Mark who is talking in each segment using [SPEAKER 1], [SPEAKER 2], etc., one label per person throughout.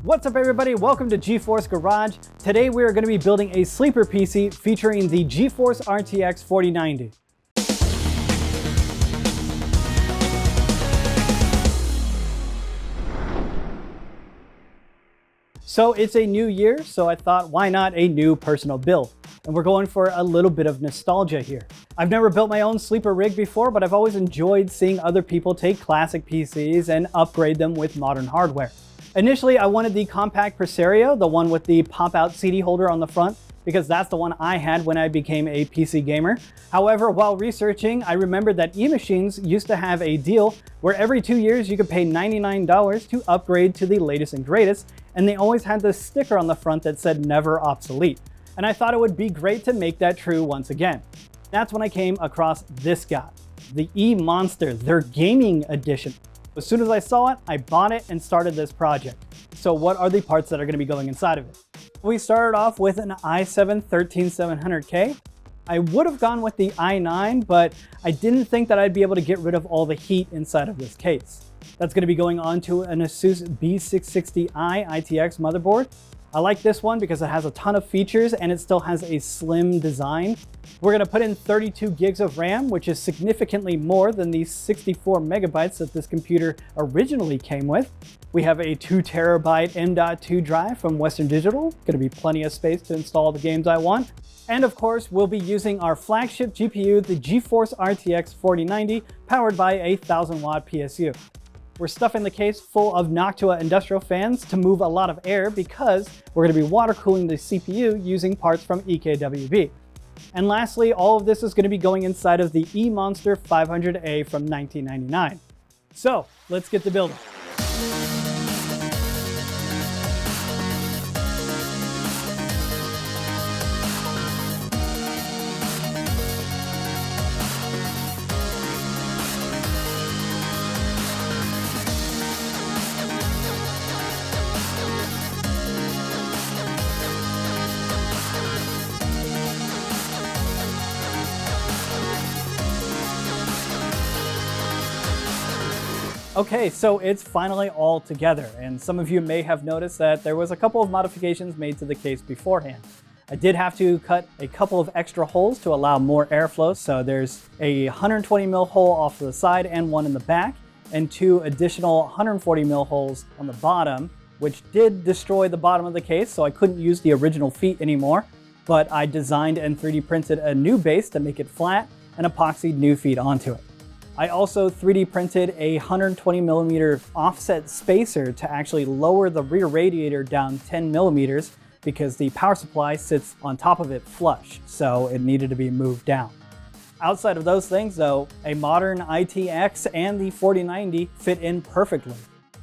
[SPEAKER 1] What's up everybody, welcome to GeForce Garage. Today we are going to be building a sleeper PC featuring the GeForce RTX 4090. So it's a new year, so I thought why not a new personal build? And we're going for a little bit of nostalgia here. I've never built my own sleeper rig before, but I've always enjoyed seeing other people take classic PCs and upgrade them with modern hardware. Initially, I wanted the compact Presario, the one with the pop-out CD holder on the front, because that's the one I had when I became a PC gamer. However, while researching, I remembered that eMachines used to have a deal where every 2 years you could pay $99 to upgrade to the latest and greatest, and they always had this sticker on the front that said never obsolete. And I thought it would be great to make that true once again. That's when I came across this guy, the eMonster, their gaming edition. As soon as I saw it, I bought it and started this project. So what are the parts that are going to be going inside of it? We started off with an i7-13700K. I would have gone with the i9, but I didn't think that I'd be able to get rid of all the heat inside of this case. That's going to be going on to an ASUS B660i ITX motherboard. I like this one because it has a ton of features and it still has a slim design. We're going to put in 32 gigs of RAM, which is significantly more than the 64 megabytes that this computer originally came with. We have a 2 terabyte M.2 drive from Western Digital. Going to be plenty of space to install the games I want. And of course, we'll be using our flagship GPU, the GeForce RTX 4090, powered by a 1000-watt PSU. We're stuffing the case full of Noctua industrial fans to move a lot of air because we're going to be water cooling the CPU using parts from EKWB. And lastly, all of this is going to be going inside of the eMonster 500A from 1999. So let's get to building. Okay, so it's finally all together, and some of you may have noticed that there was a couple of modifications made to the case beforehand. I did have to cut a couple of extra holes to allow more airflow, so there's a 120mm hole off to the side and one in the back, and 2 additional 140mm holes on the bottom, which did destroy the bottom of the case, so I couldn't use the original feet anymore, but I designed and 3D printed a new base to make it flat and epoxied new feet onto it. I also 3D printed a 120mm offset spacer to actually lower the rear radiator down 10mm because the power supply sits on top of it flush, so it needed to be moved down. Outside of those things though, a modern ITX and the 4090 fit in perfectly.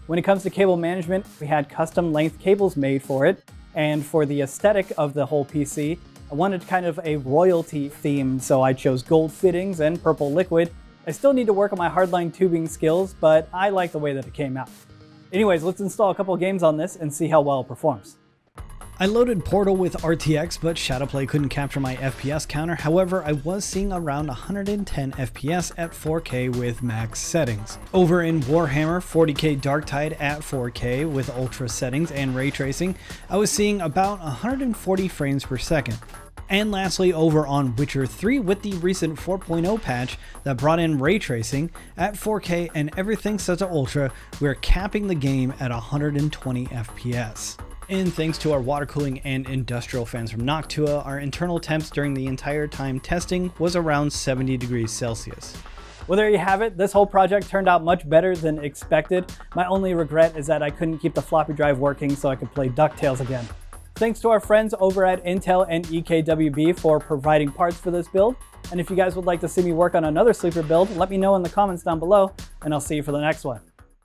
[SPEAKER 1] When it comes to cable management, we had custom length cables made for it, and for the aesthetic of the whole PC, I wanted kind of a royalty theme, so I chose gold fittings and purple liquid. I still need to work on my hardline tubing skills, but I like the way that it came out. Anyways, let's install a couple games on this and see how well it performs. I loaded Portal with RTX, but Shadowplay couldn't capture my FPS counter. However, I was seeing around 110 FPS at 4K with max settings. Over in Warhammer 40K Darktide at 4K with ultra settings and ray tracing, I was seeing about 140 frames per second. And lastly, over on Witcher 3 with the recent 4.0 patch that brought in ray tracing at 4K and everything set to ultra, we're capping the game at 120 FPS. And thanks to our water cooling and industrial fans from Noctua, our internal temps during the entire time testing was around 70 degrees Celsius. Well, there you have it. This whole project turned out much better than expected. My only regret is that I couldn't keep the floppy drive working so I could play DuckTales again. Thanks to our friends over at Intel and EKWB for providing parts for this build. And if you guys would like to see me work on another sleeper build, let me know in the comments down below, and I'll see you for the next one.